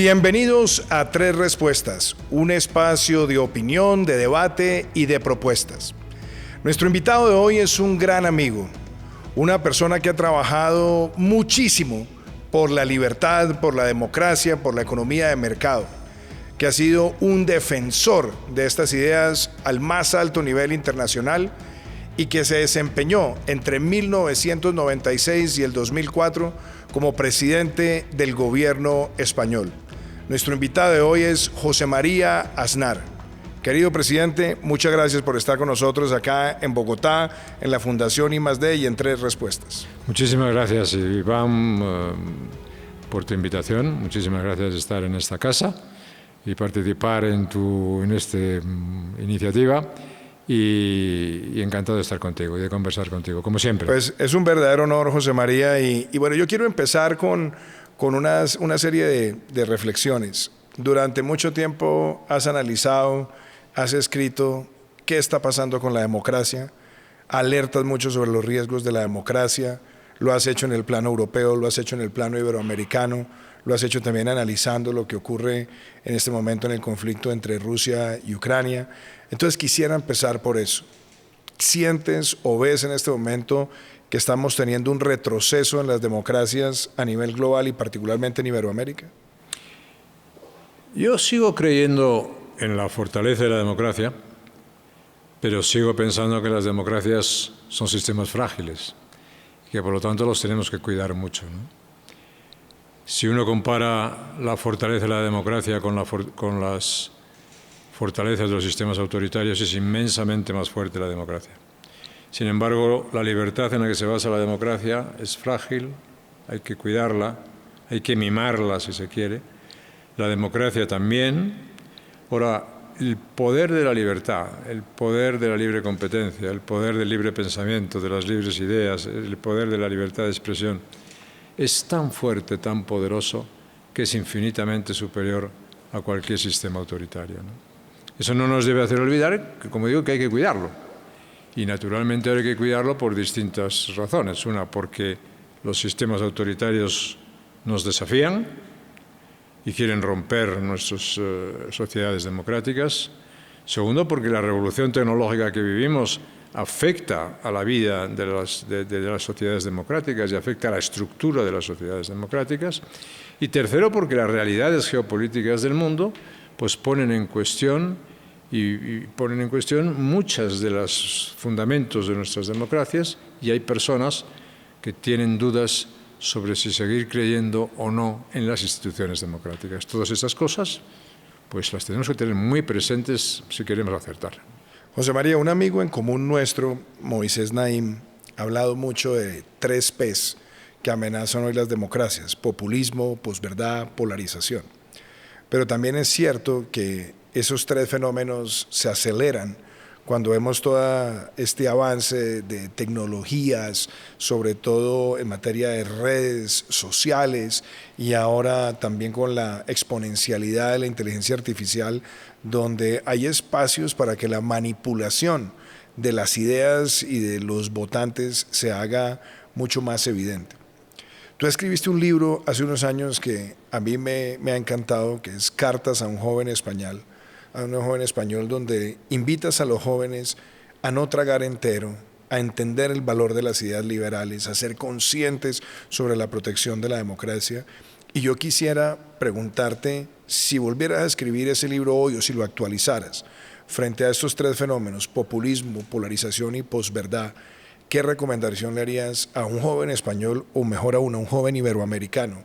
Bienvenidos a Tres Respuestas, un espacio de opinión, de debate y de propuestas. Nuestro invitado de hoy es un gran amigo, una persona que ha trabajado muchísimo por la libertad, por la democracia, por la economía de mercado, que ha sido un defensor de estas ideas al más alto nivel internacional y que se desempeñó entre 1996 y el 2004 como presidente del gobierno español. Nuestro invitado de hoy es José María Aznar. Querido presidente, muchas gracias por estar con nosotros acá en Bogotá, en la Fundación I+D y en Tres Respuestas. Muchísimas gracias, Iván, por tu invitación. Muchísimas gracias de estar en esta casa y participar en esta iniciativa. Y encantado de estar contigo y de conversar contigo, como siempre. Pues es un verdadero honor, José María. Y bueno, yo quiero empezar con una serie de reflexiones. Durante mucho tiempo has analizado, has escrito qué está pasando con la democracia, alertas mucho sobre los riesgos de la democracia, lo has hecho en el plano europeo, lo has hecho en el plano iberoamericano, lo has hecho también analizando lo que ocurre en este momento en el conflicto entre Rusia y Ucrania. Entonces quisiera empezar por eso. ¿Sientes o ves en este momento que estamos teniendo un retroceso en las democracias a nivel global y particularmente en Iberoamérica? Yo sigo creyendo en la fortaleza de la democracia, pero sigo pensando que las democracias son sistemas frágiles y que por lo tanto los tenemos que cuidar mucho, ¿no? Si uno compara la fortaleza de la democracia con las fortalezas de los sistemas autoritarios, es inmensamente más fuerte la democracia. Sin embargo, la libertad en la que se basa la democracia es frágil, hay que cuidarla, hay que mimarla si se quiere. La democracia también. Ahora, el poder de la libertad, el poder de la libre competencia, el poder del libre pensamiento, de las libres ideas, el poder de la libertad de expresión, es tan fuerte, tan poderoso, que es infinitamente superior a cualquier sistema autoritario, ¿no? Eso no nos debe hacer olvidar que, como digo, que hay que cuidarlo. Y naturalmente hay que cuidarlo por distintas razones. Una, porque los sistemas autoritarios nos desafían y quieren romper nuestras sociedades democráticas. Segundo, porque la revolución tecnológica que vivimos afecta a la vida de las sociedades democráticas y afecta a la estructura de las sociedades democráticas. Y tercero, porque las realidades geopolíticas del mundo pues ponen en cuestión muchas de los fundamentos de nuestras democracias, y hay personas que tienen dudas sobre si seguir creyendo o no en las instituciones democráticas. Todas esas cosas pues las tenemos que tener muy presentes si queremos acertar. José María, un amigo en común nuestro, Moisés Naim, ha hablado mucho de 3 P's que amenazan hoy las democracias: populismo, posverdad, polarización. Pero también es cierto que esos 3 fenómenos se aceleran cuando vemos todo este avance de tecnologías, sobre todo en materia de redes sociales y ahora también con la exponencialidad de la inteligencia artificial, donde hay espacios para que la manipulación de las ideas y de los votantes se haga mucho más evidente. Tú escribiste un libro hace unos años que a mí me ha encantado, que es Cartas a un joven español, donde invitas a los jóvenes a no tragar entero, a entender el valor de las ideas liberales, a ser conscientes sobre la protección de la democracia. Y yo quisiera preguntarte, si volvieras a escribir ese libro hoy o si lo actualizaras, frente a estos 3 fenómenos, populismo, polarización y posverdad, ¿qué recomendación le harías a un joven español, o mejor aún, a un joven iberoamericano,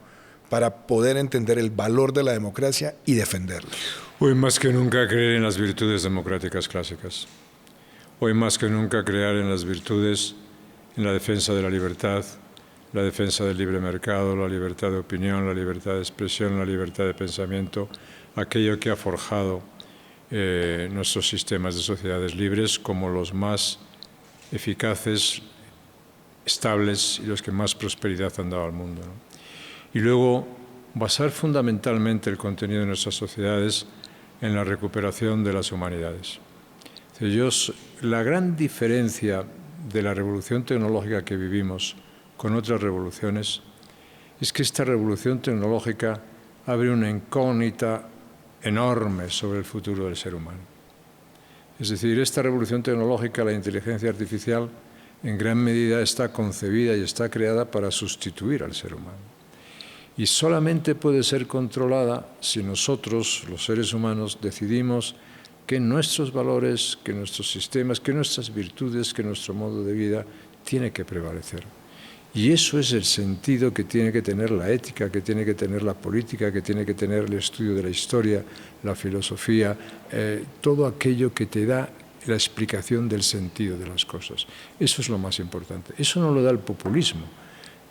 para poder entender el valor de la democracia y defenderla? Hoy más que nunca creer en las virtudes democráticas clásicas. Hoy más que nunca creer en las virtudes, en la defensa de la libertad, la defensa del libre mercado, la libertad de opinión, la libertad de expresión, la libertad de pensamiento, aquello que ha forjado nuestros sistemas de sociedades libres como los más eficaces, estables y los que más prosperidad han dado al mundo, ¿no? Y luego basar fundamentalmente el contenido de nuestras sociedades en la recuperación de las humanidades. La gran diferencia de la revolución tecnológica que vivimos con otras revoluciones es que esta revolución tecnológica abre una incógnita enorme sobre el futuro del ser humano. Es decir, esta revolución tecnológica, la inteligencia artificial, en gran medida está concebida y está creada para sustituir al ser humano. Y solamente puede ser controlada si nosotros, los seres humanos, decidimos que nuestros valores, que nuestros sistemas, que nuestras virtudes, que nuestro modo de vida tiene que prevalecer. Y eso es el sentido que tiene que tener la ética, que tiene que tener la política, que tiene que tener el estudio de la historia, la filosofía, todo aquello que te da la explicación del sentido de las cosas. Eso es lo más importante. Eso no lo da el populismo,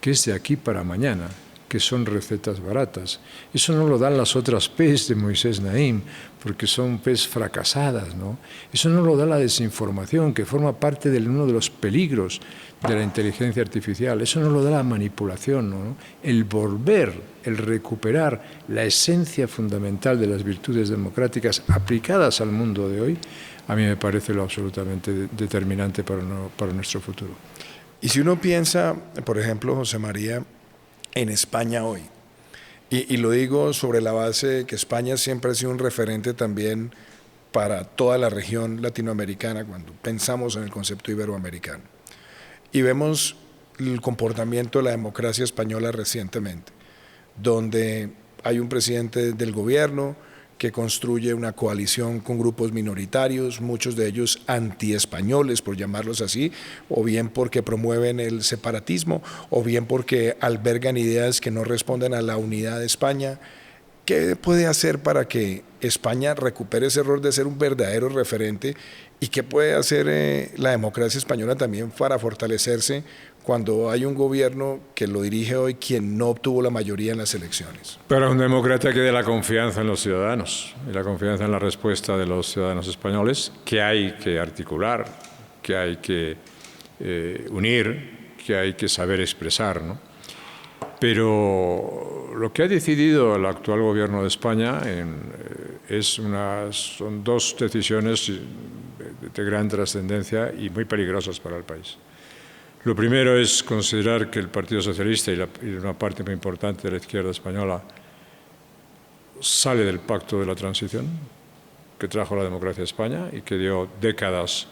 que es de aquí para mañana, que son recetas baratas. Eso no lo dan las otras P's de Moisés Naím, porque son P's fracasadas, ¿no? Eso no lo da la desinformación, que forma parte de uno de los peligros de la inteligencia artificial. Eso no lo da la manipulación, ¿no? El volver, el recuperar la esencia fundamental de las virtudes democráticas aplicadas al mundo de hoy, a mí me parece lo absolutamente determinante para nuestro futuro. Y si uno piensa, por ejemplo, José María, en España hoy, y lo digo sobre la base de que España siempre ha sido un referente también para toda la región latinoamericana cuando pensamos en el concepto iberoamericano. Y vemos el comportamiento de la democracia española recientemente, donde hay un presidente del gobierno que construye una coalición con grupos minoritarios, muchos de ellos antiespañoles, por llamarlos así, o bien porque promueven el separatismo, o bien porque albergan ideas que no responden a la unidad de España. ¿Qué puede hacer para que España recupere ese rol de ser un verdadero referente? ¿Y qué puede hacer la democracia española también para fortalecerse cuando hay un gobierno que lo dirige hoy quien no obtuvo la mayoría en las elecciones? Para un demócrata que dé la confianza en los ciudadanos y la confianza en la respuesta de los ciudadanos españoles, que hay que articular, que hay que unir, que hay que saber expresar, ¿no? Pero lo que ha decidido el actual gobierno de España son dos decisiones de gran trascendencia y muy peligrosas para el país. Lo primero es considerar que el Partido Socialista y una parte muy importante de la izquierda española sale del pacto de la transición que trajo la democracia a España y que dio décadas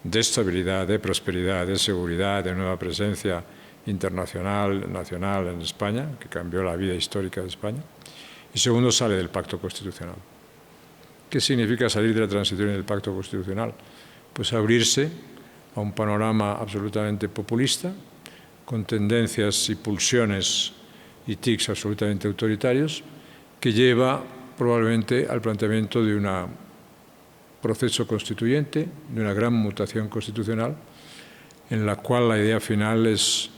de estabilidad, de prosperidad, de seguridad, de nueva presencia internacional, nacional en España, que cambió la vida histórica de España. Y segundo, sale del pacto constitucional. ¿Qué significa salir de la transición y del pacto constitucional? Pues abrirse a un panorama absolutamente populista, con tendencias y pulsiones y tics absolutamente autoritarios, que lleva probablemente al planteamiento de un proceso constituyente, de una gran mutación constitucional, en la cual la idea final es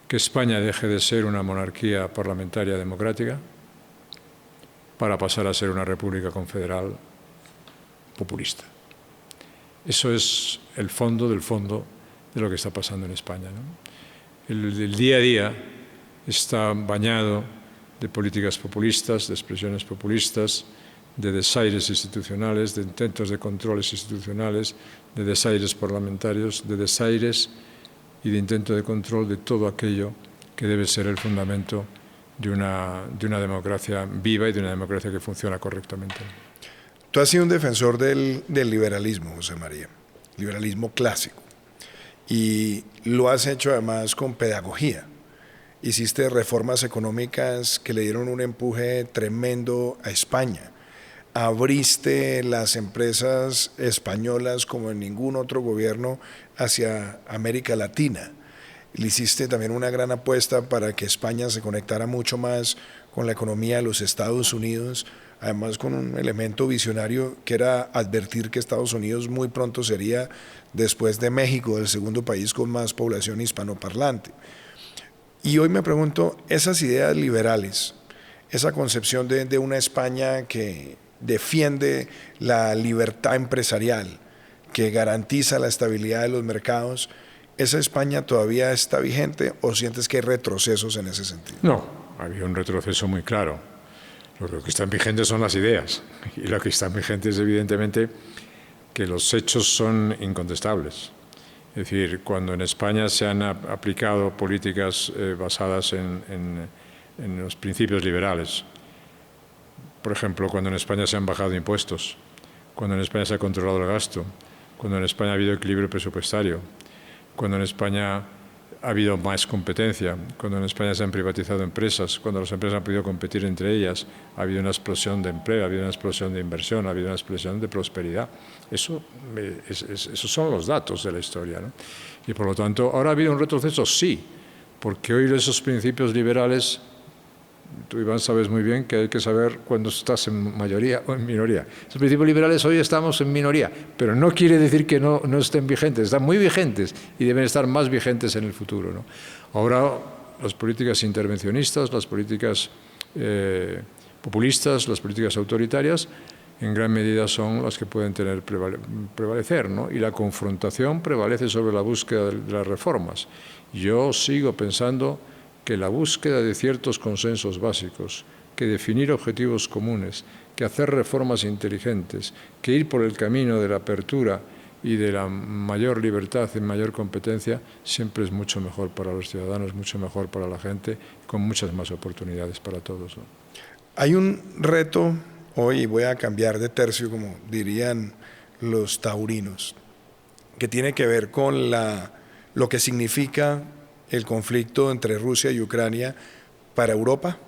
que España deje de ser una monarquía parlamentaria democrática para pasar a ser una república confederal populista. Eso es el fondo del fondo de lo que está pasando en España, ¿no? El día a día está bañado de políticas populistas, de expresiones populistas, de desaires institucionales, de intentos de controles institucionales, de desaires parlamentarios, de desaires y de intento de control de todo aquello que debe ser el fundamento de una democracia viva y de una democracia que funciona correctamente. Tú has sido un defensor del liberalismo, José María, liberalismo clásico, y lo has hecho además con pedagogía. Hiciste reformas económicas que le dieron un empuje tremendo a España. Abriste las empresas españolas como en ningún otro gobierno hacia América Latina. Le hiciste también una gran apuesta para que España se conectara mucho más con la economía de los Estados Unidos, además con un elemento visionario que era advertir que Estados Unidos muy pronto sería, después de México, el segundo país con más población hispanoparlante. Y hoy me pregunto, esas ideas liberales, esa concepción de una España que defiende la libertad empresarial, que garantiza la estabilidad de los mercados, ¿esa España todavía está vigente o sientes que hay retrocesos en ese sentido? No, había un retroceso muy claro. Lo que están vigentes son las ideas y lo que están vigentes es evidentemente que los hechos son incontestables. Es decir, cuando en España se han aplicado políticas basadas en los principios liberales por ejemplo, cuando en España se han bajado impuestos, cuando en España se ha controlado el gasto, cuando en España ha habido equilibrio presupuestario, cuando en España ha habido más competencia, cuando en España se han privatizado empresas, cuando las empresas han podido competir entre ellas, ha habido una explosión de empleo, ha habido una explosión de inversión, ha habido una explosión de prosperidad. Esos son los datos de la historia, ¿no? Y por lo tanto, ¿ahora ha habido un retroceso? Sí, porque hoy esos principios liberales, tú, Iván, sabes muy bien que hay que saber cuándo estás en mayoría o en minoría. Esos principios liberales hoy estamos en minoría, pero no quiere decir que no estén vigentes, están muy vigentes y deben estar más vigentes en el futuro, ¿no? Ahora, las políticas intervencionistas, las políticas populistas, las políticas autoritarias, en gran medida son las que pueden prevalecer, ¿no? Y la confrontación prevalece sobre la búsqueda de las reformas. Yo sigo pensando que la búsqueda de ciertos consensos básicos, que definir objetivos comunes, que hacer reformas inteligentes, que ir por el camino de la apertura y de la mayor libertad y mayor competencia, siempre es mucho mejor para los ciudadanos, mucho mejor para la gente, con muchas más oportunidades para todos, ¿no? Hay un reto hoy, voy a cambiar de tercio, como dirían los taurinos, que tiene que ver con lo que significa el conflicto entre Rusia y Ucrania para Europa,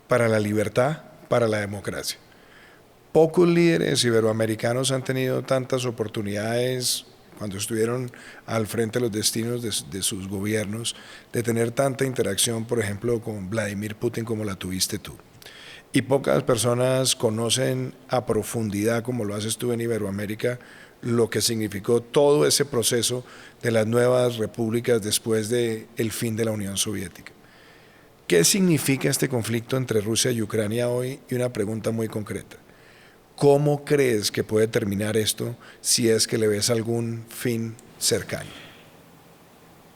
para la libertad, para la democracia. Pocos líderes iberoamericanos han tenido tantas oportunidades cuando estuvieron al frente de los destinos de sus gobiernos, de tener tanta interacción, por ejemplo, con Vladimir Putin como la tuviste tú. Y pocas personas conocen a profundidad, como lo haces tú en Iberoamérica, lo que significó todo ese proceso de las nuevas repúblicas después del fin de la Unión Soviética. ¿Qué significa este conflicto entre Rusia y Ucrania hoy? Y una pregunta muy concreta. ¿Cómo crees que puede terminar esto si es que le ves algún fin cercano?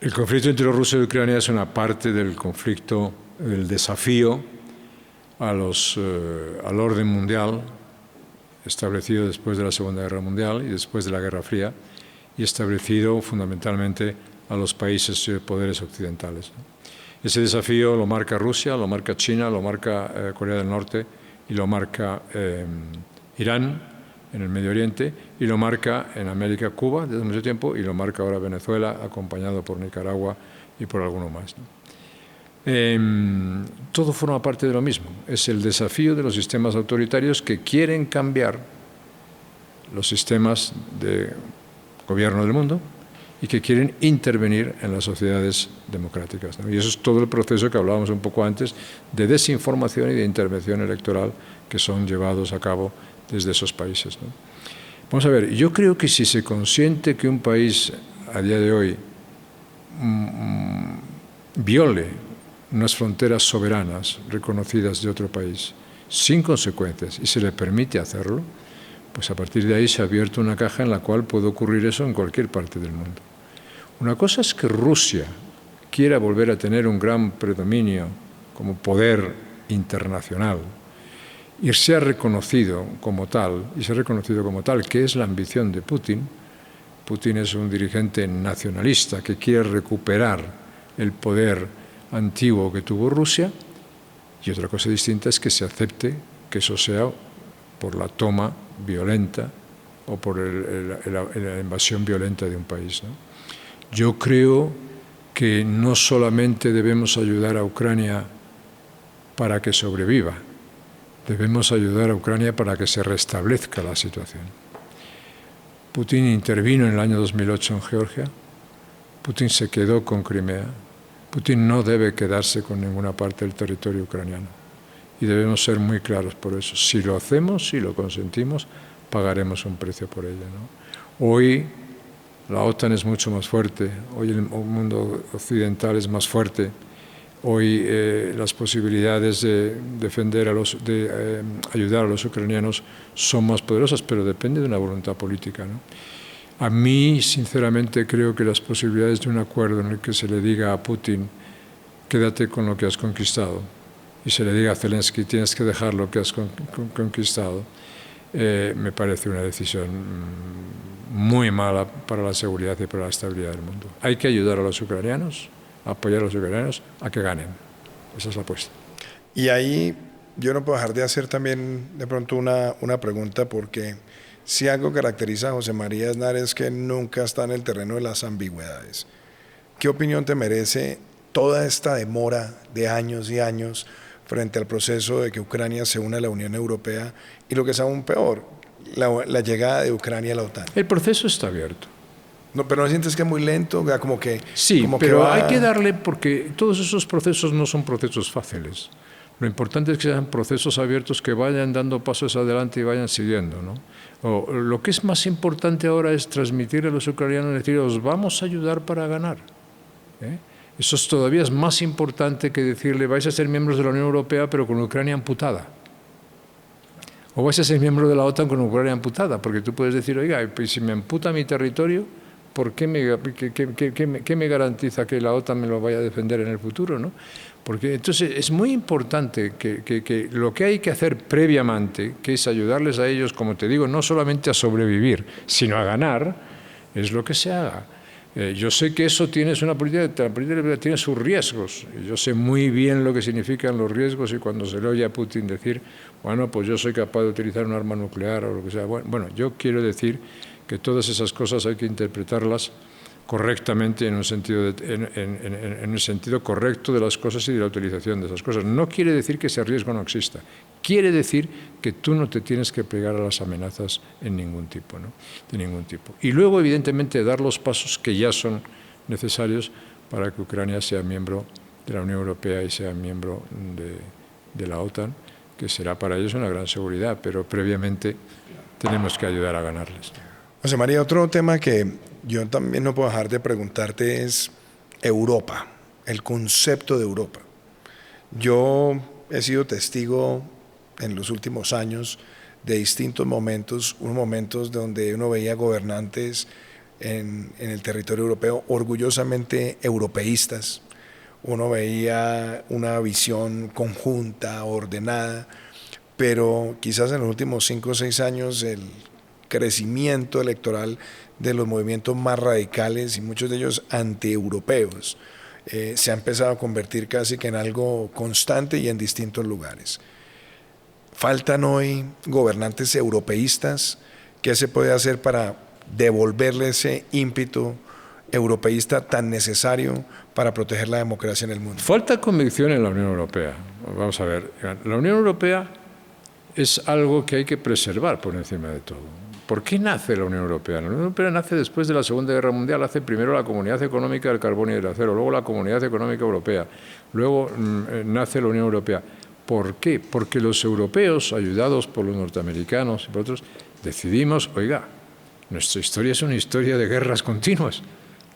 El conflicto entre Rusia y Ucrania es una parte del conflicto, del desafío al orden mundial establecido después de la Segunda Guerra Mundial y después de la Guerra Fría, y establecido fundamentalmente a los países y poderes occidentales. Ese desafío lo marca Rusia, lo marca China, lo marca Corea del Norte y lo marca Irán en el Medio Oriente, y lo marca en América Cuba desde mucho tiempo, y lo marca ahora Venezuela, acompañado por Nicaragua y por alguno más, ¿no? Todo forma parte de lo mismo. Es el desafío de los sistemas autoritarios que quieren cambiar los sistemas de gobierno del mundo y que quieren intervenir en las sociedades democráticas, ¿no? Y eso es todo el proceso que hablábamos un poco antes de desinformación y de intervención electoral que son llevados a cabo desde esos países, ¿no? Vamos a ver, yo creo que si se consiente que un país a día de hoy viole unas fronteras soberanas reconocidas de otro país sin consecuencias y se le permite hacerlo, pues a partir de ahí se ha abierto una caja en la cual puede ocurrir eso en cualquier parte del mundo. Una cosa es que Rusia quiera volver a tener un gran predominio como poder internacional y sea reconocido como tal, que es la ambición de Putin. Putin es un dirigente nacionalista que quiere recuperar el poder antiguo que tuvo Rusia, y otra cosa distinta es que se acepte que eso sea por la toma violenta o por la invasión violenta de un país, ¿no? Yo creo que no solamente debemos ayudar a Ucrania para que sobreviva, debemos ayudar a Ucrania para que se restablezca la situación. Putin intervino en el año 2008 en Georgia, Putin se quedó con Crimea. Putin no debe quedarse con ninguna parte del territorio ucraniano y debemos ser muy claros por eso. Si lo hacemos, si lo consentimos, pagaremos un precio por ello, ¿no? Hoy la OTAN es mucho más fuerte, hoy el mundo occidental es más fuerte, hoy las posibilidades de defender ayudar a los ucranianos son más poderosas, pero depende de una voluntad política, ¿no? A mí, sinceramente, creo que las posibilidades de un acuerdo en el que se le diga a Putin quédate con lo que has conquistado y se le diga a Zelensky tienes que dejar lo que has conquistado, me parece una decisión muy mala para la seguridad y para la estabilidad del mundo. Hay que ayudar a los ucranianos, apoyar a los ucranianos a que ganen. Esa es la apuesta. Y ahí yo no puedo dejar de hacer también de pronto una pregunta, porque si algo caracteriza a José María Aznar es que nunca está en el terreno de las ambigüedades. ¿Qué opinión te merece toda esta demora de años y años frente al proceso de que Ucrania se una a la Unión Europea y lo que es aún peor, la llegada de Ucrania a la OTAN? El proceso está abierto. No, pero ¿no sientes que es muy lento? Como que, Sí, como pero que va... hay que darle, porque todos esos procesos no son procesos fáciles. Lo importante es que sean procesos abiertos que vayan dando pasos adelante y vayan siguiendo, ¿no? Lo que es más importante ahora es transmitir a los ucranianos, decir, os vamos a ayudar para ganar. Eso todavía es más importante que decirle, vais a ser miembros de la Unión Europea pero con Ucrania amputada. O vais a ser miembro de la OTAN con Ucrania amputada, porque tú puedes decir, oiga, pues si me amputa mi territorio, ¿por qué me garantiza que la OTAN me lo vaya a defender en el futuro, ¿no? Porque entonces es muy importante que lo que hay que hacer previamente, que es ayudarles a ellos, como te digo, no solamente a sobrevivir, sino a ganar, es lo que se haga. Yo sé que eso la política tiene sus riesgos. Yo sé muy bien lo que significan los riesgos, y cuando se le oye a Putin decir, bueno, pues yo soy capaz de utilizar un arma nuclear o lo que sea. Bueno, yo quiero decir que todas esas cosas hay que interpretarlas correctamente en el sentido correcto de las cosas y de la utilización de esas cosas. No quiere decir que ese riesgo no exista. Quiere decir que tú no te tienes que pegar a las amenazas en ningún tipo, ¿no? De ningún tipo. Y luego, evidentemente, dar los pasos que ya son necesarios para que Ucrania sea miembro de la Unión Europea y sea miembro de la OTAN, que será para ellos una gran seguridad, pero previamente tenemos que ayudar a ganarles. José María, otro tema que yo también no puedo dejar de preguntarte es Europa, el concepto de Europa. Yo he sido testigo en los últimos años de distintos momentos, unos momentos donde uno veía gobernantes en el territorio europeo orgullosamente europeístas, uno veía una visión conjunta, ordenada, pero quizás en los últimos 5 o 6 años el crecimiento electoral de los movimientos más radicales y muchos de ellos antieuropeos se ha empezado a convertir casi que en algo constante y en distintos lugares. Faltan hoy gobernantes europeístas. ¿Qué se puede hacer para devolverle ese ímpetu europeísta tan necesario para proteger la democracia en el mundo? Falta convicción en la Unión Europea. Vamos a ver, la Unión Europea es algo que hay que preservar por encima de todo. ¿Por qué nace la Unión Europea? La Unión Europea nace después de la Segunda Guerra Mundial. Hace primero la Comunidad Económica del Carbón y del Acero, luego la Comunidad Económica Europea, luego nace la Unión Europea. ¿Por qué? Porque los europeos, ayudados por los norteamericanos y por otros, decidimos, oiga, nuestra historia es una historia de guerras continuas.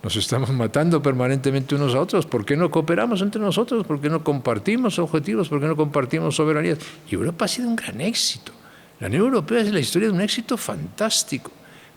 Nos estamos matando permanentemente unos a otros. ¿Por qué no cooperamos entre nosotros? ¿Por qué no compartimos objetivos? ¿Por qué no compartimos soberanías? Y Europa ha sido un gran éxito. La Unión Europea es la historia de un éxito fantástico.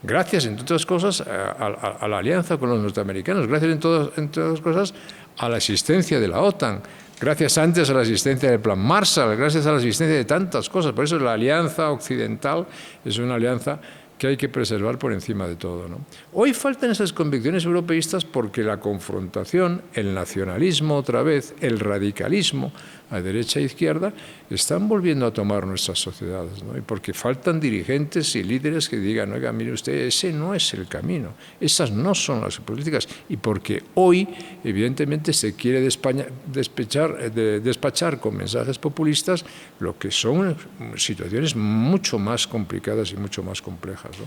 Gracias, entre otras cosas, a la alianza con los norteamericanos. Gracias, entre otras cosas, a la existencia de la OTAN. Gracias antes a la existencia del Plan Marshall. Gracias a la existencia de tantas cosas. Por eso la alianza occidental es una alianza que hay que preservar por encima de todo, ¿no? Hoy faltan esas convicciones europeístas porque la confrontación, el nacionalismo otra vez, el radicalismo a derecha e izquierda, están volviendo a tomar nuestras sociedades, ¿no? Y porque faltan dirigentes y líderes que digan, oiga, mire usted, ese no es el camino, esas no son las políticas, y porque hoy, evidentemente, se quiere despachar con mensajes populistas lo que son situaciones mucho más complicadas y mucho más complejas, ¿no?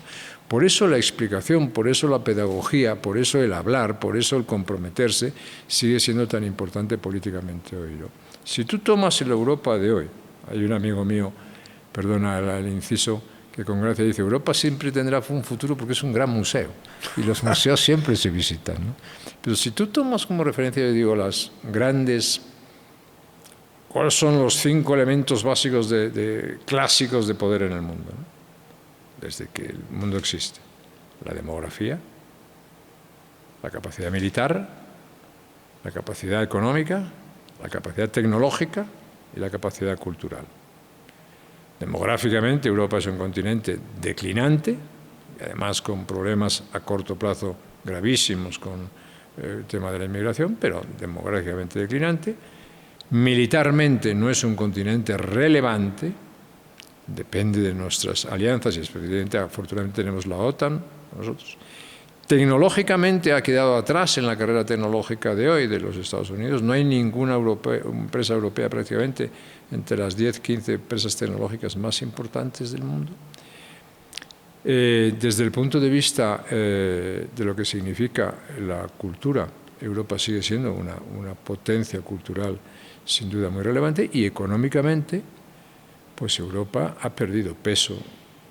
Por eso la explicación, por eso la pedagogía, por eso el hablar, por eso el comprometerse sigue siendo tan importante políticamente hoy, ¿no? Si tú tomas la Europa de hoy, hay un amigo mío, perdona el inciso, que con gracia dice, Europa siempre tendrá un futuro porque es un gran museo y los museos siempre se visitan, ¿no? Pero si tú tomas como referencia, yo digo, las grandes, ¿cuáles son los 5 elementos básicos clásicos de poder en el mundo, ¿no? Desde que el mundo existe? La demografía, la capacidad militar, la capacidad económica, la capacidad tecnológica y la capacidad cultural. Demográficamente, Europa es un continente declinante, y además con problemas a corto plazo gravísimos con el tema de la inmigración, pero demográficamente declinante. Militarmente no es un continente relevante, depende de nuestras alianzas y especialmente, afortunadamente tenemos la OTAN, nosotros. Tecnológicamente ha quedado atrás en la carrera tecnológica de hoy de los Estados Unidos. No hay ninguna empresa europea prácticamente entre las 10, 15 empresas tecnológicas más importantes del mundo. Desde el punto de vista de lo que significa la cultura, Europa sigue siendo una potencia cultural sin duda muy relevante, y económicamente, pues Europa ha perdido peso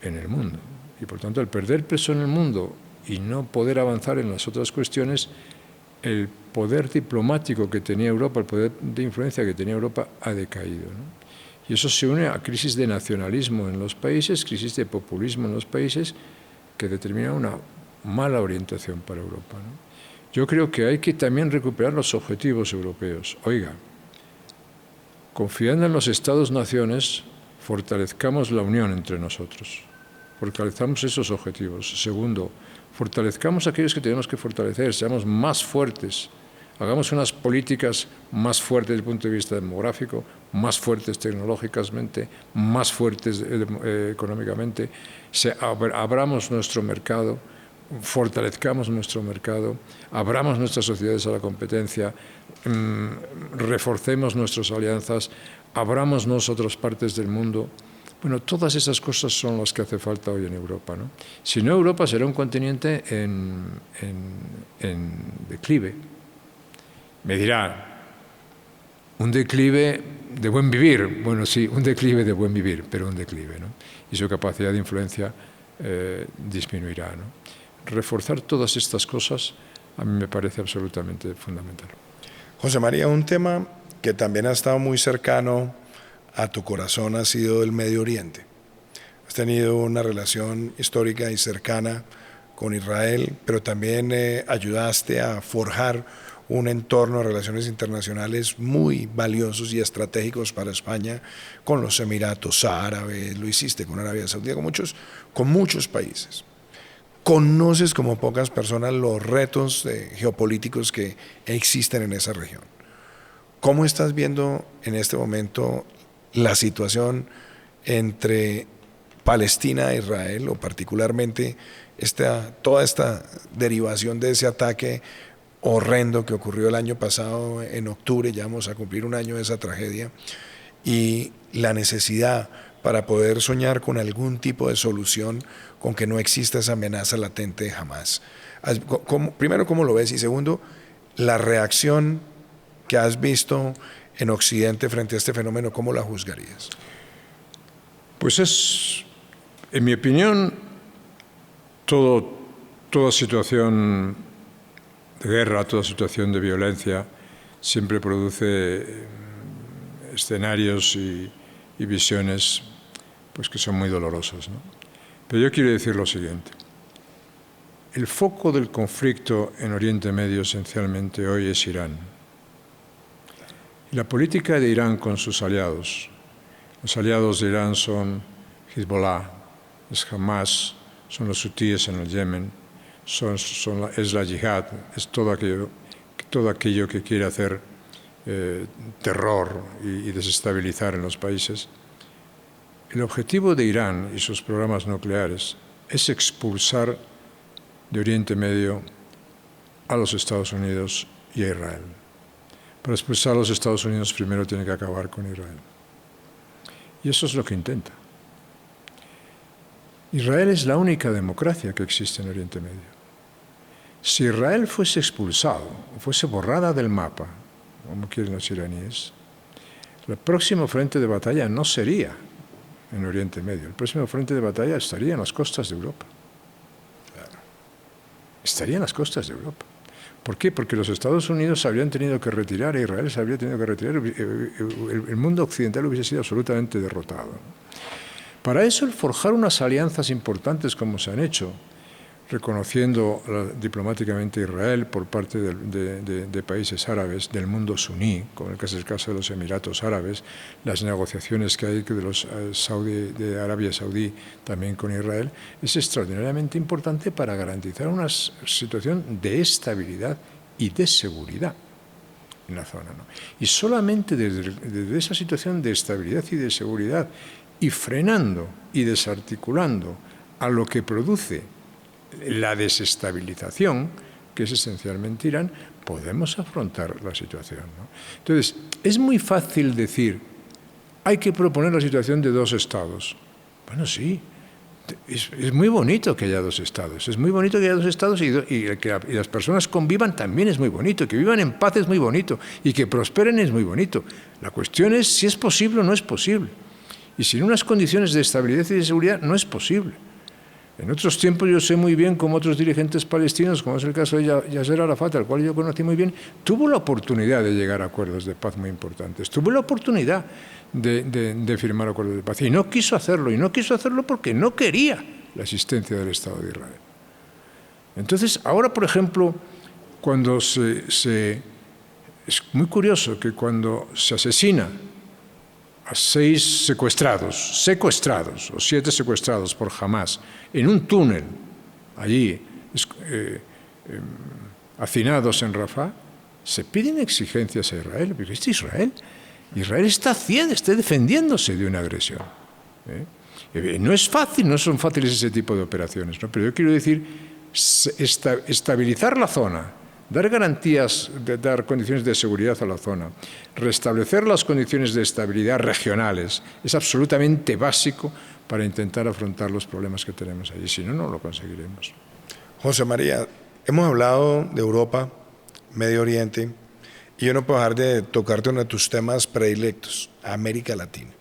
en el mundo. Y por tanto, al perder peso en el mundo y no poder avanzar en las otras cuestiones, el poder diplomático que tenía Europa, el poder de influencia que tenía Europa ha decaído, ¿no? Y eso se une a crisis de nacionalismo en los países, crisis de populismo en los países, que determina una mala orientación para Europa, ¿no? Yo creo que hay que también recuperar los objetivos europeos. Oiga, confiando en los Estados-naciones, fortalezcamos la unión entre nosotros, fortalezcamos esos objetivos. Segundo, fortalezcamos aquellos que tenemos que fortalecer, seamos más fuertes, hagamos unas políticas más fuertes desde el punto de vista demográfico, más fuertes tecnológicamente, más fuertes económicamente, abramos nuestro mercado, fortalezcamos nuestro mercado, abramos nuestras sociedades a la competencia, reforcemos nuestras alianzas, abrámonos otras partes del mundo. Bueno, todas esas cosas son las que hace falta hoy en Europa, ¿no? Si no, Europa será un continente en declive. Me dirá, un declive de buen vivir. Bueno, sí, un declive de buen vivir, pero un declive, ¿no? Y su capacidad de influencia disminuirá, ¿no? Reforzar todas estas cosas a mí me parece absolutamente fundamental. José María, un tema que también ha estado muy cercano a tu corazón ha sido el Medio Oriente. Has tenido una relación histórica y cercana con Israel, pero también ayudaste a forjar un entorno de relaciones internacionales muy valiosos y estratégicos para España con los Emiratos Árabes, lo hiciste con Arabia Saudita, con muchos países. Conoces como pocas personas los retos geopolíticos que existen en esa región. ¿Cómo estás viendo en este momento la situación entre Palestina e Israel, o particularmente toda esta derivación de ese ataque horrendo que ocurrió el año pasado en octubre? Ya vamos a cumplir un año de esa tragedia, y la necesidad para poder soñar con algún tipo de solución, con que no exista esa amenaza latente jamás. Primero, ¿cómo lo ves? Y segundo, la reacción que has visto en Occidente frente a este fenómeno, ¿cómo la juzgarías? Pues es, en mi opinión, toda situación de guerra, toda situación de violencia siempre produce escenarios y visiones pues que son muy dolorosas, ¿no? Pero yo quiero decir lo siguiente. El foco del conflicto en Oriente Medio esencialmente hoy es Irán. Y la política de Irán con sus aliados, los aliados de Irán son Hezbollah, es Hamas, son los hutíes en el Yemen, es la yihad, es todo aquello que quiere hacer terror y desestabilizar en los países. El objetivo de Irán y sus programas nucleares es expulsar de Oriente Medio a los Estados Unidos y a Israel. Para expulsar a los Estados Unidos primero tiene que acabar con Israel. Y eso es lo que intenta. Israel es la única democracia que existe en Oriente Medio. Si Israel fuese expulsado, fuese borrada del mapa, como quieren los iraníes, el próximo frente de batalla no sería en Oriente Medio. El próximo frente de batalla estaría en las costas de Europa. Estaría en las costas de Europa. ¿Por qué? Porque los Estados Unidos se habrían tenido que retirar, Israel se habría tenido que retirar, el mundo occidental hubiese sido absolutamente derrotado. Para eso, el forjar unas alianzas importantes como se han hecho, reconociendo diplomáticamente a Israel por parte de países árabes, del mundo suní, como es el caso de los Emiratos Árabes, las negociaciones que hay de Arabia Saudí también con Israel, es extraordinariamente importante para garantizar una situación de estabilidad y de seguridad en la zona, ¿no? Y solamente desde esa situación de estabilidad y de seguridad, y frenando y desarticulando a lo que produce la desestabilización, que es esencialmente Irán, podemos afrontar la situación, ¿no? Entonces, es muy fácil decir, hay que proponer la situación de 2 estados. Bueno, sí, es muy bonito que haya 2 estados, es muy bonito que haya 2 estados y que las personas convivan también es muy bonito, que vivan en paz es muy bonito y que prosperen es muy bonito. La cuestión es si es posible o no es posible. Y sin unas condiciones de estabilidad y de seguridad no es posible. En otros tiempos yo sé muy bien cómo otros dirigentes palestinos, como es el caso de Yasser Arafat, al cual yo conocí muy bien, tuvo la oportunidad de llegar a acuerdos de paz muy importantes, tuvo la oportunidad de firmar acuerdos de paz y no quiso hacerlo porque no quería la existencia del Estado de Israel. Entonces, ahora, por ejemplo, cuando es muy curioso que cuando se asesina a 6 secuestrados o 7 secuestrados por Hamás en un túnel allí hacinados en Rafah, se piden exigencias a Israel. Pero ¿es Israel? Israel está defendiéndose de una agresión. No es fácil, no son fáciles ese tipo de operaciones, ¿no? Pero yo quiero decir, estabilizar la zona, dar garantías, dar condiciones de seguridad a la zona, restablecer las condiciones de estabilidad regionales, es absolutamente básico para intentar afrontar los problemas que tenemos allí. Si no, no lo conseguiremos. José María, hemos hablado de Europa, Medio Oriente, y yo no puedo dejar de tocarte uno de tus temas predilectos, América Latina.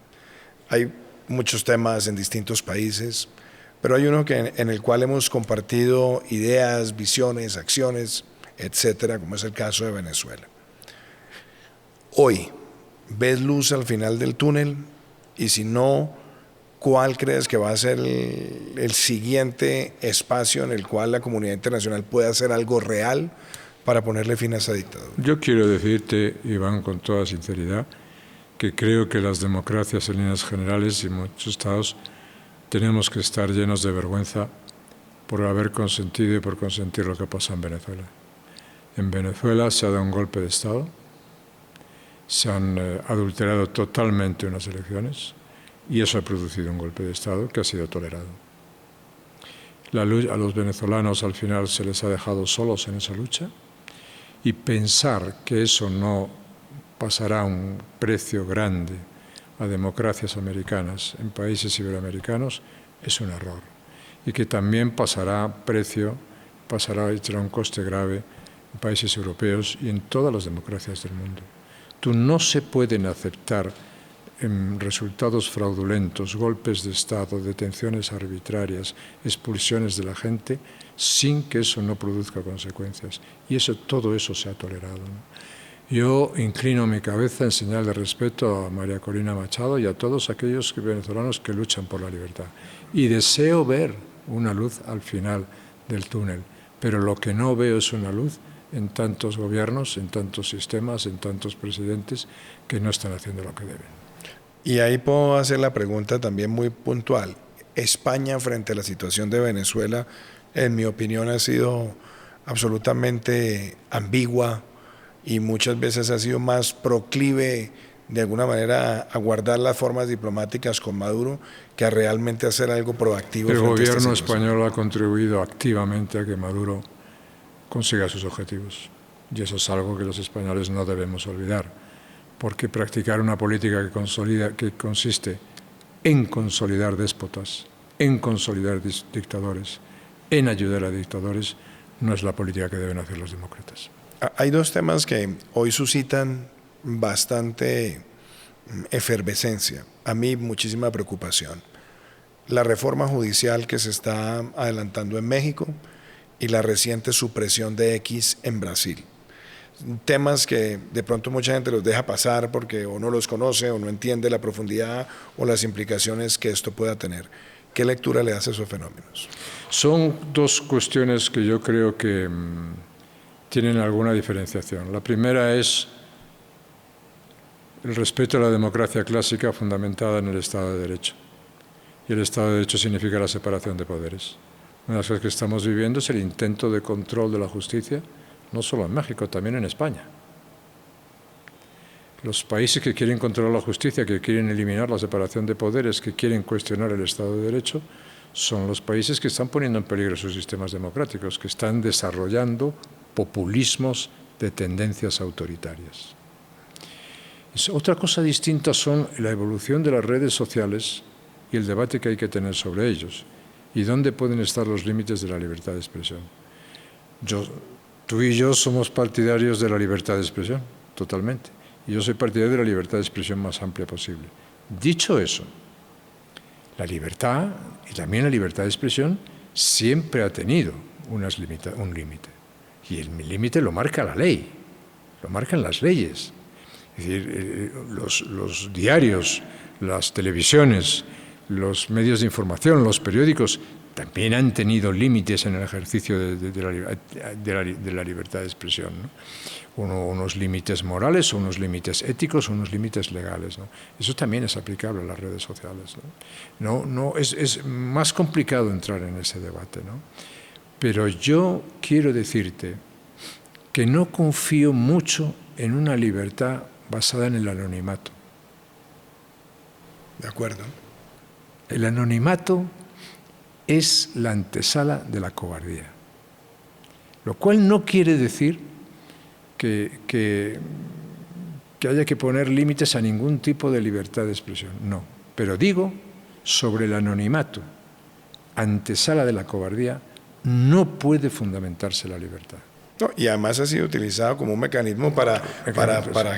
Hay muchos temas en distintos países, pero hay uno en el cual hemos compartido ideas, visiones, acciones, etcétera, como es el caso de Venezuela. Hoy, ¿ves luz al final del túnel? Y si no, ¿cuál crees que va a ser el siguiente espacio en el cual la comunidad internacional pueda hacer algo real para ponerle fin a esa dictadura? Yo quiero decirte, Iván, con toda sinceridad, que creo que las democracias en líneas generales y muchos estados tenemos que estar llenos de vergüenza por haber consentido y por consentir lo que pasa en Venezuela. En Venezuela se ha dado un golpe de Estado, se han adulterado totalmente unas elecciones y eso ha producido un golpe de Estado que ha sido tolerado. A los venezolanos al final se les ha dejado solos en esa lucha y pensar que eso no pasará a un precio grande a democracias americanas en países iberoamericanos es un error y que también pasará será un coste grave en países europeos y en todas las democracias del mundo. No se pueden aceptar resultados fraudulentos, golpes de Estado, detenciones arbitrarias, expulsiones de la gente, sin que eso no produzca consecuencias. Y todo eso se ha tolerado, ¿no? Yo inclino mi cabeza en señal de respeto a María Corina Machado y a todos aquellos venezolanos que luchan por la libertad. Y deseo ver una luz al final del túnel, pero lo que no veo es una luz en tantos gobiernos, en tantos sistemas, en tantos presidentes que no están haciendo lo que deben. Y ahí puedo hacer la pregunta también muy puntual. España frente a la situación de Venezuela, en mi opinión, ha sido absolutamente ambigua y muchas veces ha sido más proclive de alguna manera a guardar las formas diplomáticas con Maduro que a realmente hacer algo proactivo. El gobierno español ha contribuido activamente a que Maduro consiga sus objetivos. Y eso es algo que los españoles no debemos olvidar, porque practicar una política que consiste en consolidar déspotas, en consolidar dictadores, en ayudar a dictadores, no es la política que deben hacer los demócratas. Hay 2 temas que hoy suscitan bastante efervescencia, a mí muchísima preocupación. La reforma judicial que se está adelantando en México y la reciente supresión de X en Brasil. Temas que de pronto mucha gente los deja pasar porque o no los conoce o no entiende la profundidad o las implicaciones que esto pueda tener. ¿Qué lectura le hace a esos fenómenos? Son 2 cuestiones que yo creo que tienen alguna diferenciación. La primera es el respeto a la democracia clásica fundamentada en el Estado de Derecho. Y el Estado de Derecho significa la separación de poderes. Una de las cosas que estamos viviendo es el intento de control de la justicia, no solo en México, también en España. Los países que quieren controlar la justicia, que quieren eliminar la separación de poderes, que quieren cuestionar el Estado de Derecho, son los países que están poniendo en peligro sus sistemas democráticos, que están desarrollando populismos de tendencias autoritarias. Otra cosa distinta son la evolución de las redes sociales y el debate que hay que tener sobre ellos y dónde pueden estar los límites de la libertad de expresión. Tú y yo somos partidarios de la libertad de expresión, totalmente. Y yo soy partidario de la libertad de expresión más amplia posible. Dicho eso, la libertad y también la libertad de expresión siempre ha tenido un límite. Y el límite lo marca la ley, lo marcan las leyes. Es decir, los diarios, las televisiones, los medios de información, los periódicos, también han tenido límites en el ejercicio de la libertad de expresión, ¿no? Unos límites morales, unos límites éticos, unos límites legales, ¿no? Eso también es aplicable a las redes sociales, ¿no? Es más complicado entrar en ese debate, ¿no? Pero yo quiero decirte que no confío mucho en una libertad basada en el anonimato. De acuerdo. El anonimato es la antesala de la cobardía, lo cual no quiere decir que haya que poner límites a ningún tipo de libertad de expresión, no. Pero digo, sobre el anonimato, antesala de la cobardía, no puede fundamentarse la libertad. No, y además ha sido utilizado como un mecanismo para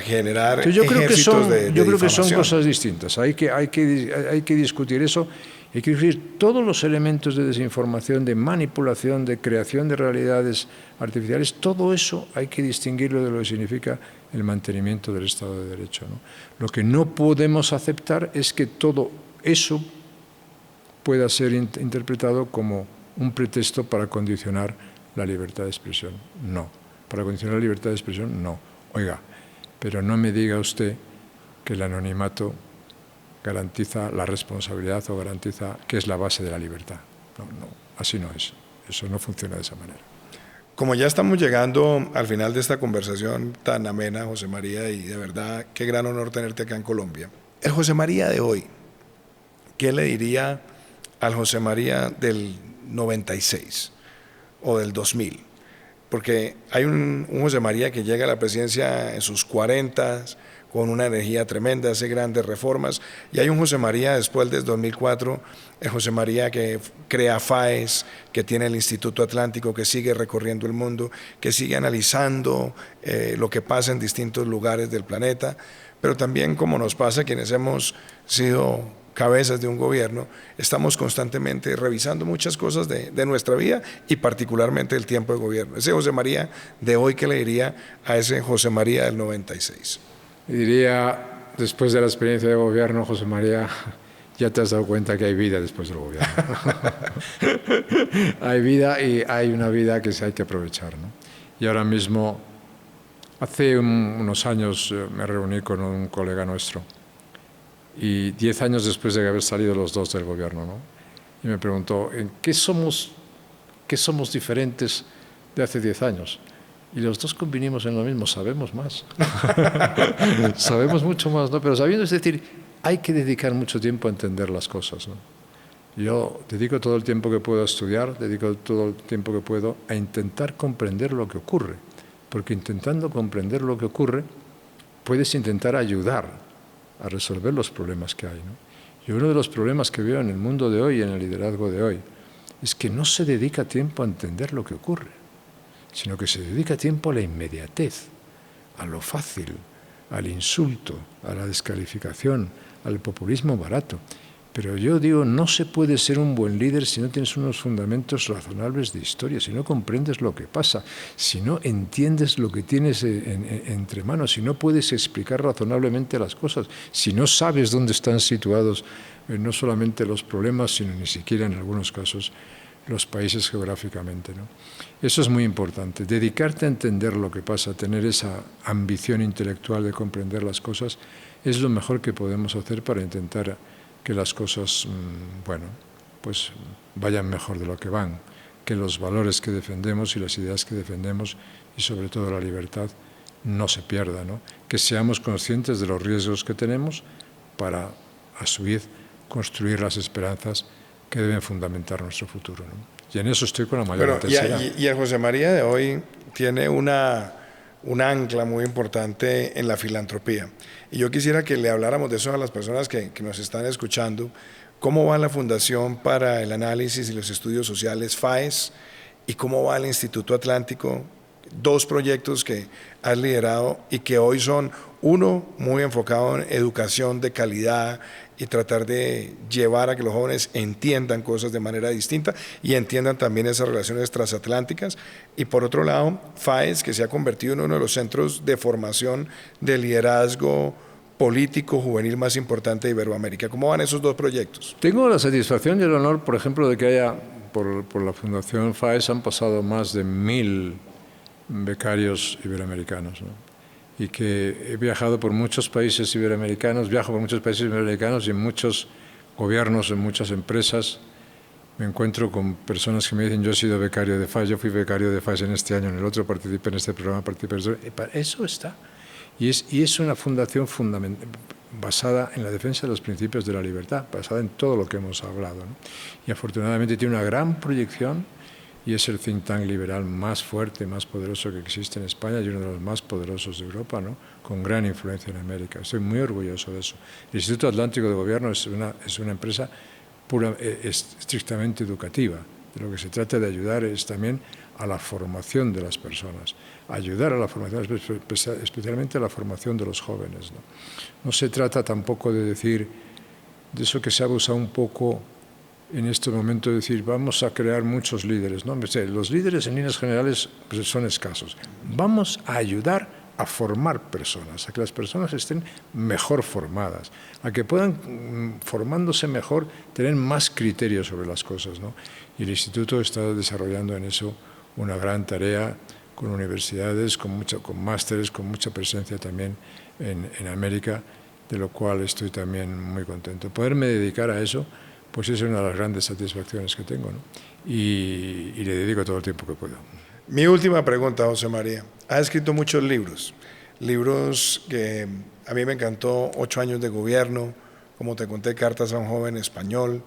generar yo creo que son difamación. Cosas distintas. Hay que discutir eso. Hay que discutir todos los elementos de desinformación, de manipulación, de creación de realidades artificiales. Todo eso hay que distinguirlo de lo que significa el mantenimiento del Estado de Derecho, ¿no? Lo que no podemos aceptar es que todo eso pueda ser interpretado como un pretexto para condicionar la libertad de expresión. No. Para condicionar la libertad de expresión, no. Oiga, pero no me diga usted que el anonimato garantiza la responsabilidad o garantiza que es la base de la libertad. No, así no es. Eso no funciona de esa manera. Como ya estamos llegando al final de esta conversación tan amena, José María, y de verdad, qué gran honor tenerte acá en Colombia. El José María de hoy, ¿qué le diría al José María del 96 o del 2000? Porque hay un José María que llega a la presidencia en sus 40, con una energía tremenda, hace grandes reformas, y hay un José María después del 2004, el José María que crea FAES, que tiene el Instituto Atlántico, que sigue recorriendo el mundo, que sigue analizando lo que pasa en distintos lugares del planeta, pero también como nos pasa quienes hemos sido cabezas de un gobierno, estamos constantemente revisando muchas cosas de nuestra vida y particularmente el tiempo de gobierno. Ese José María de hoy, ¿qué le diría a ese José María del 96? Diría, después de la experiencia de gobierno, José María, ya te has dado cuenta que hay vida después del gobierno. Hay vida y hay una vida que se hay que aprovechar, ¿no? Y ahora mismo, hace unos años me reuní con un colega nuestro y 10 años después de haber salido los dos del gobierno, ¿no? Y me preguntó, ¿en qué somos diferentes de hace 10 años? Y los dos convinimos en lo mismo, sabemos más. Sabemos mucho más, ¿no? Pero sabiendo, es decir, hay que dedicar mucho tiempo a entender las cosas, ¿no? Yo dedico todo el tiempo que puedo a estudiar, dedico todo el tiempo que puedo a intentar comprender lo que ocurre, porque intentando comprender lo que ocurre, puedes intentar ayudar a resolver los problemas que hay, ¿no? Y uno de los problemas que veo en el mundo de hoy, en el liderazgo de hoy, es que no se dedica tiempo a entender lo que ocurre, sino que se dedica tiempo a la inmediatez, a lo fácil, al insulto, a la descalificación, al populismo barato. Pero yo digo, no se puede ser un buen líder si no tienes unos fundamentos razonables de historia, si no comprendes lo que pasa, si no entiendes lo que tienes entre manos, si no puedes explicar razonablemente las cosas, si no sabes dónde están situados no solamente los problemas, sino ni siquiera en algunos casos los países geográficamente, ¿no? Eso es muy importante, dedicarte a entender lo que pasa, tener esa ambición intelectual de comprender las cosas, es lo mejor que podemos hacer para intentar que las cosas, pues vayan mejor de lo que van, que los valores que defendemos y las ideas que defendemos y sobre todo la libertad no se pierdan, ¿no? que seamos conscientes de los riesgos que tenemos para, a su vez, construir las esperanzas que deben fundamentar nuestro futuro, ¿no? Y en eso estoy con la mayor intensidad. Y el José María de hoy tiene un ancla muy importante en la filantropía. Y yo quisiera que le habláramos de eso a las personas que nos están escuchando. ¿Cómo va la Fundación para el Análisis y los Estudios Sociales, FAES? ¿Y cómo va el Instituto Atlántico? Dos proyectos que has liderado y que hoy son, uno, muy enfocado en educación de calidad y tratar de llevar a que los jóvenes entiendan cosas de manera distinta y entiendan también esas relaciones transatlánticas. Y por otro lado, FAES, que se ha convertido en uno de los centros de formación de liderazgo político juvenil más importante de Iberoamérica. ¿Cómo van esos dos proyectos? Tengo la satisfacción y el honor, por ejemplo, de que haya, por la Fundación FAES, han pasado más de 1000 becarios iberoamericanos, ¿no? Y que he viajado por muchos países iberoamericanos, viajo por muchos países iberoamericanos y en muchos gobiernos, en muchas empresas. Me encuentro con personas que me dicen, yo he sido becario de FAES, yo fui becario de FAES en este año, en el otro participé en este programa, participé en este. Eso está. Y es una fundación basada en la defensa de los principios de la libertad, basada en todo lo que hemos hablado, ¿no? Y afortunadamente tiene una gran proyección y es el think tank liberal más fuerte, más poderoso que existe en España y uno de los más poderosos de Europa, ¿no? Con gran influencia en América. Estoy muy orgulloso de eso. El Instituto Atlántico de Gobierno es una empresa estrictamente educativa. De lo que se trata de ayudar es también a la formación de las personas, ayudar a la formación, especialmente a la formación de los jóvenes, ¿no? No se trata tampoco de decir, de eso que se ha usado un poco en este momento, de decir, vamos a crear muchos líderes, ¿no? Los líderes en líneas generales pues, son escasos. Vamos a ayudar a formar personas, a que las personas estén mejor formadas, a que puedan, formándose mejor, tener más criterios sobre las cosas, ¿no? Y el Instituto está desarrollando en eso una gran tarea con universidades, con másteres, con mucha presencia también en América, de lo cual estoy también muy contento. Poderme dedicar a eso, pues es una de las grandes satisfacciones que tengo, ¿no? Y le dedico todo el tiempo que puedo. Mi última pregunta, José María. Ha escrito muchos libros que a mí me encantó, 8 años de gobierno, como te conté, Cartas a un joven español.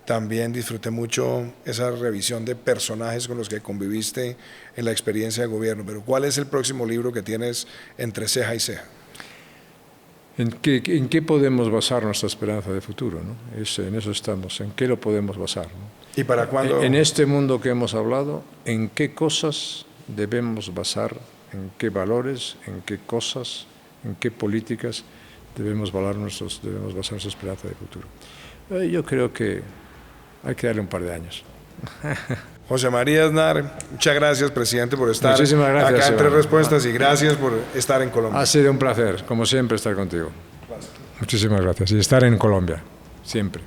También disfruté mucho esa revisión de personajes con los que conviviste en la experiencia de gobierno. Pero ¿cuál es el próximo libro que tienes entre ceja y ceja? ¿En qué podemos basar nuestra esperanza de futuro, ¿no? En eso estamos. ¿En qué lo podemos basar, ¿no? ¿Y para cuándo? En este mundo que hemos hablado, ¿en qué cosas debemos basar, en qué valores, en qué cosas, en qué políticas debemos basar nuestra esperanza de futuro? Yo creo que hay que darle un par de años. José María Aznar, muchas gracias, presidente, por estar gracias, acá en Tres Respuestas y gracias por estar en Colombia. Ha sido un placer, como siempre, estar contigo. Muchísimas gracias. Y estar en Colombia, siempre.